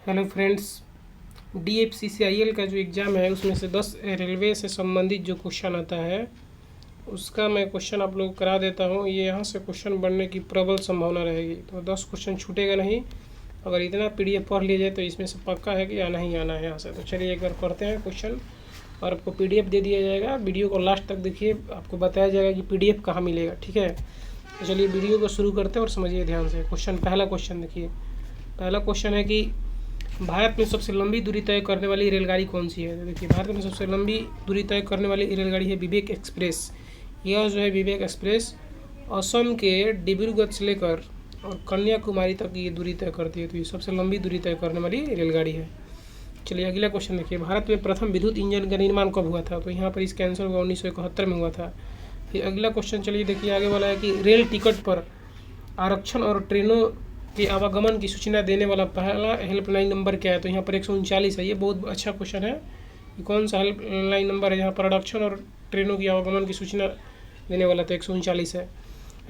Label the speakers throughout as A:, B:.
A: Hello friends, DFCCIL का जो exam है उसमें से 10 रेलवे से संबंधित जो क्वेश्चन आता है उसका मैं क्वेश्चन आप लोग करा देता हूँ। ये यहाँ से क्वेश्चन बनने की प्रबल संभावना रहेगी, तो 10 क्वेश्चन छूटेगा नहीं। अगर इतना PDF पढ़ लिया जाए तो इसमें से पक्का है कि आना ही आना है यहाँ से। तो चलिए एक बार पढ़ते हैं क्वेश्चन और आपको PDF दे दिया जाएगा। वीडियो को लास्ट तक देखिए, आपको बताया जाएगा कि PDF कहाँ मिलेगा, ठीक है। तो चलिए वीडियो को शुरू करते हैं और समझिए ध्यान से। पहला क्वेश्चन देखिए। पहला क्वेश्चन है कि भारत में सबसे लंबी दूरी तय करने वाली रेलगाड़ी कौन सी है। तो देखिए, भारत में सबसे लंबी दूरी तय करने वाली रेलगाड़ी है विवेक एक्सप्रेस। यह जो है विवेक एक्सप्रेस असम के डिब्रूगढ़ से लेकर और कन्याकुमारी तक ये दूरी तय करती है। तो ये सबसे लंबी दूरी तय करने वाली रेलगाड़ी है। चलिए अगला क्वेश्चन देखिए। भारत में प्रथम विद्युत इंजन का निर्माण कब हुआ था। तो यहाँ पर इसका आंसर होगा 1971 में हुआ था। फिर अगला क्वेश्चन चलिए देखिए, आगे वाला है कि रेल टिकट पर आरक्षण और ट्रेनों के आवागमन की सूचना देने वाला पहला हेल्पलाइन नंबर क्या है। तो यहाँ पर 139 है। ये बहुत अच्छा क्वेश्चन है कि कौन सा हेल्पलाइन नंबर है जहाँ पर आरक्षण और ट्रेनों की आवागमन की सूचना देने वाला। तो 139 है।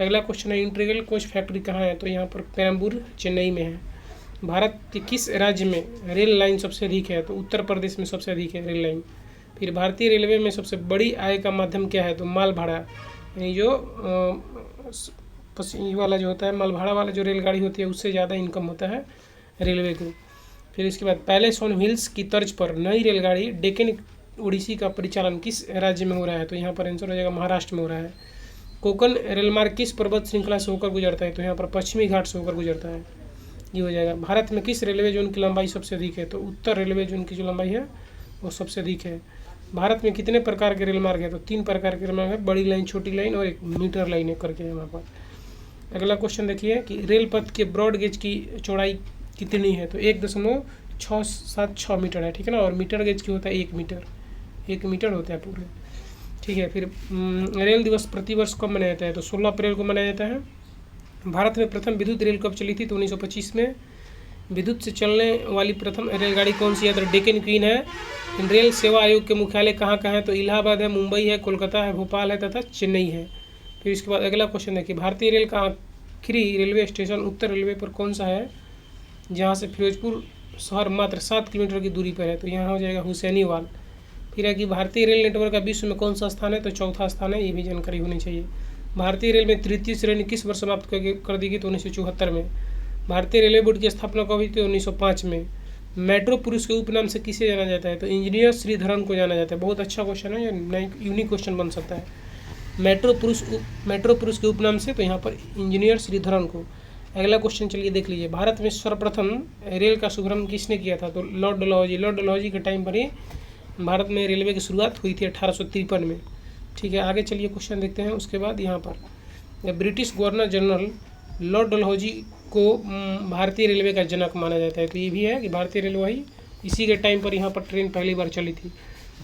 A: अगला क्वेश्चन है इंटीग्रल कोच फैक्ट्री कहाँ है। तो यहाँ पर पेरम्बूर चेन्नई में है। भारत के किस राज्य में रेल लाइन सबसे अधिक है। तो उत्तर प्रदेश में सबसे अधिक है रेल लाइन। फिर भारतीय रेलवे में सबसे बड़ी आय का माध्यम क्या है। तो माल भाड़ा, यानी जो ये वाला जो होता है माल भाड़ा वाला जो रेलगाड़ी होती है उससे ज़्यादा इनकम होता है रेलवे को। फिर इसके बाद पैलेस ऑन व्हील्स की तर्ज पर नई रेलगाड़ी डेक्कन ओडिसी का परिचालन किस राज्य में हो रहा है। तो यहाँ पर आंसर हो जाएगा महाराष्ट्र में हो रहा है। कोंकण रेलमार्ग किस पर्वत श्रृंखला से होकर गुजरता है। तो यहाँ पर पश्चिमी घाट से होकर गुजरता है। ये हो जाएगा। भारत में किस रेलवे जोन की लंबाई सबसे अधिक है। तो उत्तर रेलवे जोन की जो लंबाई है वो सबसे अधिक है। भारत में कितने प्रकार के रेलमार्ग है। तो 3 प्रकार के रेलमार्ग है, बड़ी लाइन, छोटी लाइन और एक मीटर लाइन है करके यहाँ पर। अगला क्वेश्चन देखिए कि रेल पथ के ब्रॉड गेज की चौड़ाई कितनी है। तो 1.676 मीटर है, ठीक है ना। और मीटर गेज की होता है 1 मीटर होता है पूरे, ठीक है। फिर रेल दिवस प्रतिवर्ष कब मनाया जाता है। तो 16 अप्रैल को मनाया जाता है। भारत में प्रथम विद्युत रेल कब चली थी। तो 1925 में। विद्युत से चलने वाली प्रथम रेलगाड़ी कौन सी है। तो डेक्कन क्वीन है। रेल सेवा आयोग के मुख्यालय कहाँ है। तो इलाहाबाद है, मुंबई है, कोलकाता है, भोपाल है तथा चेन्नई है। फिर इसके बाद अगला क्वेश्चन देखिए, भारतीय रेल का आखिरी रेलवे स्टेशन उत्तर रेलवे पर कौन सा है जहाँ से फिरोजपुर शहर मात्र 7 किलोमीटर की दूरी पर है। तो यहाँ हो जाएगा हुसैनीवाल। फिर है कि भारतीय रेल नेटवर्क का विश्व में कौन सा स्थान है। तो चौथा स्थान है। ये भी जानकारी होनी चाहिए। भारतीय रेल में तृतीय श्रेणी किस वर्ष समाप्त कर दी गई। तो 1974 में। भारतीय रेलवे बोर्ड की स्थापना कब हुई थी। 1905 में। मेट्रो पुरुष के उपनाम से किसे जाना जाता है। तो इंजीनियर श्रीधरन को जाना जाता है। बहुत अच्छा क्वेश्चन है, ये यूनिक क्वेश्चन बन सकता है। मेट्रो पुरुष के उपनाम से, तो यहाँ पर इंजीनियर श्रीधरन को। अगला क्वेश्चन चलिए देख लीजिए। भारत में सर्वप्रथम रेल का शुभारंभ किसने किया था। तो लॉर्ड डलहौजी के टाइम पर ही भारत में रेलवे की शुरुआत हुई थी 1853 में, ठीक है। आगे चलिए क्वेश्चन देखते हैं। उसके बाद यहाँ पर British governor general Lord Dalhousie को भारतीय रेलवे का जनक माना जाता है। तो ये भी है कि भारतीय रेलवे ही इसी के टाइम पर यहाँ पर ट्रेन पहली बार चली थी।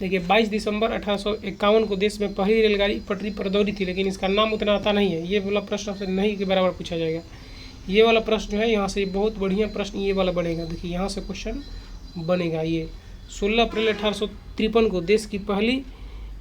A: देखिए 22 दिसंबर 1851 को देश में पहली रेलगाड़ी पटरी पर दौड़ी थी, लेकिन इसका नाम उतना आता नहीं है। ये वाला प्रश्न आपसे नहीं के बराबर पूछा जाएगा। ये वाला प्रश्न जो है यहाँ से बहुत बढ़िया प्रश्न ये वाला बनेगा। देखिए यहाँ से क्वेश्चन बनेगा। ये 16 अप्रैल 1853 को देश की पहली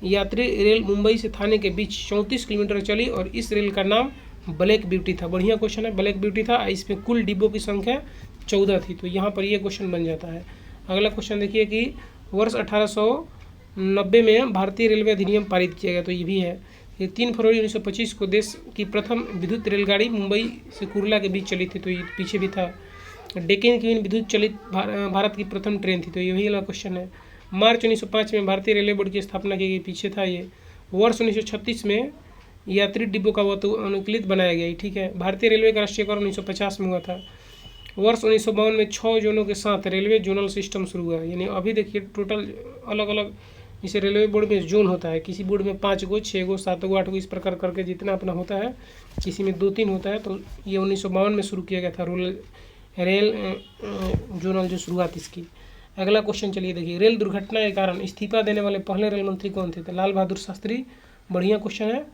A: यात्री रेल मुंबई से थाने के बीच 34 किलोमीटर चली और इस रेल का नाम ब्लैक ब्यूटी था। बढ़िया क्वेश्चन है, ब्लैक ब्यूटी था। इसमें कुल डिब्बों की संख्या 14 थी। तो यहाँ पर ये क्वेश्चन बन जाता है। अगला क्वेश्चन देखिए कि वर्ष 1890 में भारतीय रेलवे अधिनियम पारित किया गया। तो ये भी है। ये 3 फरवरी 1925 को देश की प्रथम विद्युत रेलगाड़ी मुंबई से कुर्ला के बीच चली थी। तो ये पीछे भी था। डेक्कन क्वीन विद्युत चलित भारत की प्रथम ट्रेन थी। तो यही वाला क्वेश्चन है। मार्च 1905 में भारतीय रेलवे बोर्ड की स्थापना की गई, पीछे था ये। वर्ष 1936 में यात्री डिब्बों का अनुकूलित बनाया गया, ठीक है। भारतीय रेलवे का राष्ट्रीयकरण 1950 में हुआ था। वर्ष 1952 में 6 जोनों के साथ रेलवे जोनल सिस्टम शुरू हुआ। यानी अभी देखिए टोटल अलग अलग जैसे रेलवे बोर्ड में जोन होता है, किसी बोर्ड में 5 गो, 6 गो, 7 गो, 8 गो, इस प्रकार करके जितना अपना होता है, किसी में 2-3 होता है। तो ये 1952 में शुरू किया गया था रेल जोनल जो शुरुआत इसकी। अगला क्वेश्चन चलिए देखिए, रेल दुर्घटना के कारण इस्तीफा देने वाले पहले रेल मंत्री कौन थे। तो लाल बहादुर शास्त्री। बढ़िया क्वेश्चन है।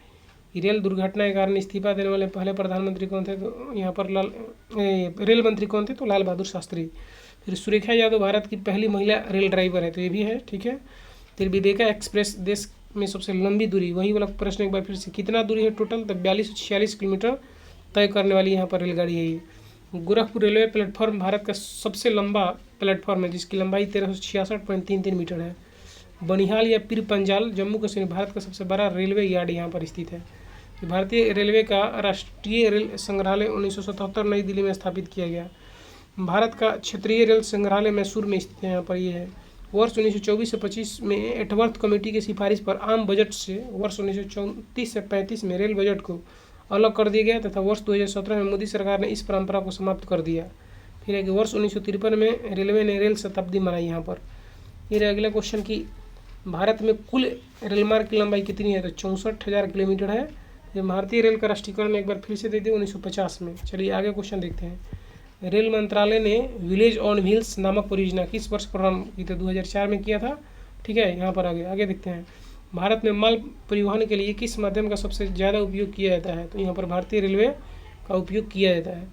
A: रेल दुर्घटना के कारण इस्तीफा देने वाले पहले प्रधानमंत्री कौन थे। तो यहाँ पर रेल मंत्री कौन थे। तो लाल बहादुर शास्त्री। फिर सुरेखा यादव भारत की पहली महिला रेल ड्राइवर है। तो ये भी है, ठीक है। फिर विवेका एक्सप्रेस देश में सबसे लंबी दूरी, वही वाला प्रश्न एक बार फिर से, कितना दूरी है टोटल। तो 42 से 46 किलोमीटर तय करने वाली यहाँ पर रेलगाड़ी है ये। गोरखपुर रेलवे प्लेटफॉर्म भारत का सबसे लंबा प्लेटफॉर्म है जिसकी लंबाई 1366.33 मीटर है। बनिहाल या पीर पंजाल जम्मू कश्मीर भारत का सबसे बड़ा रेलवे यार्ड यहाँ पर स्थित है। भारतीय रेलवे का राष्ट्रीय रेल संग्रहालय 1977 नई दिल्ली में स्थापित किया गया। भारत का क्षेत्रीय रेल संग्रहालय मैसूर में स्थित है, यहाँ पर ये है। वर्ष 1924 से 25 में एटवर्थ कमेटी की सिफारिश पर आम बजट से वर्ष 1934 से 35 में रेल बजट को अलग कर दिया गया तथा वर्ष 2017 में मोदी सरकार ने इस परंपरा को समाप्त कर दिया। फिर है कि वर्ष 1953 में रेलवे ने रेल शताब्दी मनाई यहाँ पर। फिर अगला क्वेश्चन कि भारत में कुल रेलमार्ग की लंबाई कितनी है, तो 64,000 किलोमीटर है। ये भारतीय रेल का राष्ट्रीयकरण एक बार फिर से दे दिया 1950 में। चलिए आगे क्वेश्चन देखते हैं। रेल मंत्रालय ने विलेज ऑन व्हील्स नामक परियोजना किस वर्ष प्रारंभ की, तो 2004 में किया था। ठीक है, यहाँ पर आगे देखते हैं। भारत में माल परिवहन के लिए किस माध्यम का सबसे ज़्यादा उपयोग किया जाता है, तो यहाँ पर भारतीय रेलवे का उपयोग किया जाता है।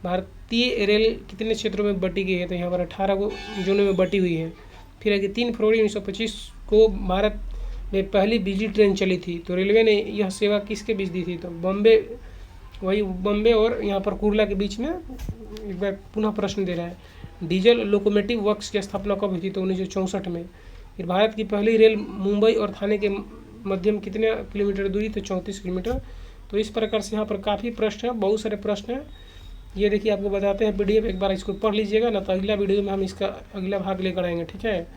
A: भारतीय रेल कितने क्षेत्रों में बटी गई है, तो यहाँ पर 18 को जोनों में बटी हुई है। फिर है कि 3 फरवरी 1925 को भारत में पहली बिजली ट्रेन चली थी, तो रेलवे ने यह सेवा किसके बीच दी थी, तो बम्बे और यहाँ पर कुर्ला के बीच में। एक बार पुनः प्रश्न दे रहा है। डीजल लोकोमोटिव वर्क्स की स्थापना कब हुई थी, तो 1964 में। फिर भारत की पहली रेल मुंबई और थाने के मध्यम कितने किलोमीटर दूरी, तो 34 किलोमीटर। तो इस प्रकार से यहाँ पर काफ़ी प्रश्न है, बहुत सारे प्रश्न हैं। ये देखिए आपको बताते हैं PDF, एक बार इसको पढ़ लीजिएगा ना, तो अगला वीडियो में हम इसका अगला भाग लेकर आएंगे। ठीक है,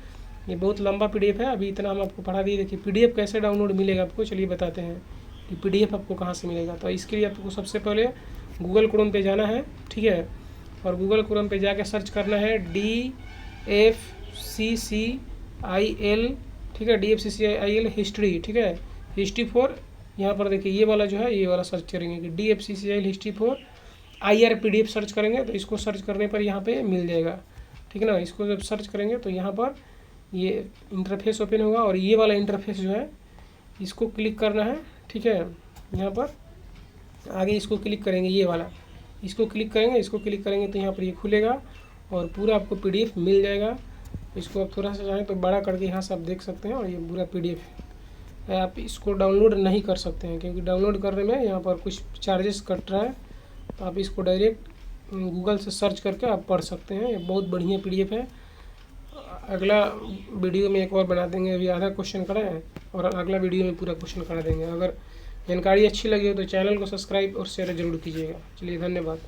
A: ये बहुत लंबा PDF है, अभी इतना हम आपको पढ़ा दिए। देखिए PDF कैसे डाउनलोड मिलेगा आपको, चलिए बताते हैं कि PDF आपको कहाँ से मिलेगा। तो इसके लिए आपको सबसे पहले गूगल क्रोम पे जाना है। ठीक है, और गूगल क्रोम पे जाके सर्च करना है DFCCIL। ठीक है, DFCCIL हिस्ट्री। ठीक है, हिस्ट्री फॉर, यहाँ पर देखिए ये वाला जो है, ये वाला सर्च करेंगे कि DFCCIL history for IR PDF search करेंगे, तो इसको सर्च करने पर यहाँ पे मिल जाएगा। ठीक है ना, इसको जब सर्च करेंगे तो यहाँ पर ये इंटरफेस ओपन होगा और ये वाला इंटरफेस जो है इसको क्लिक करना है। ठीक है, यहाँ पर आगे इसको क्लिक करेंगे, ये वाला इसको क्लिक करेंगे तो यहाँ पर ये खुलेगा और पूरा आपको PDF मिल जाएगा। इसको आप थोड़ा सा चाहें तो बड़ा करके यहाँ से आप देख सकते हैं, और ये पूरा PDF है। आप इसको डाउनलोड नहीं कर सकते हैं क्योंकि डाउनलोड करने में यहाँ पर कुछ चार्जेस कट रहा है, तो आप इसको डायरेक्ट गूगल से सर्च करके आप पढ़ सकते हैं। ये बहुत बढ़िया PDF है। अगला वीडियो में एक और बना देंगे, अभी आधा क्वेश्चन करा है और अगला वीडियो में पूरा क्वेश्चन करा देंगे। अगर जानकारी अच्छी लगी हो तो चैनल को सब्सक्राइब और शेयर जरूर कीजिएगा। चलिए धन्यवाद।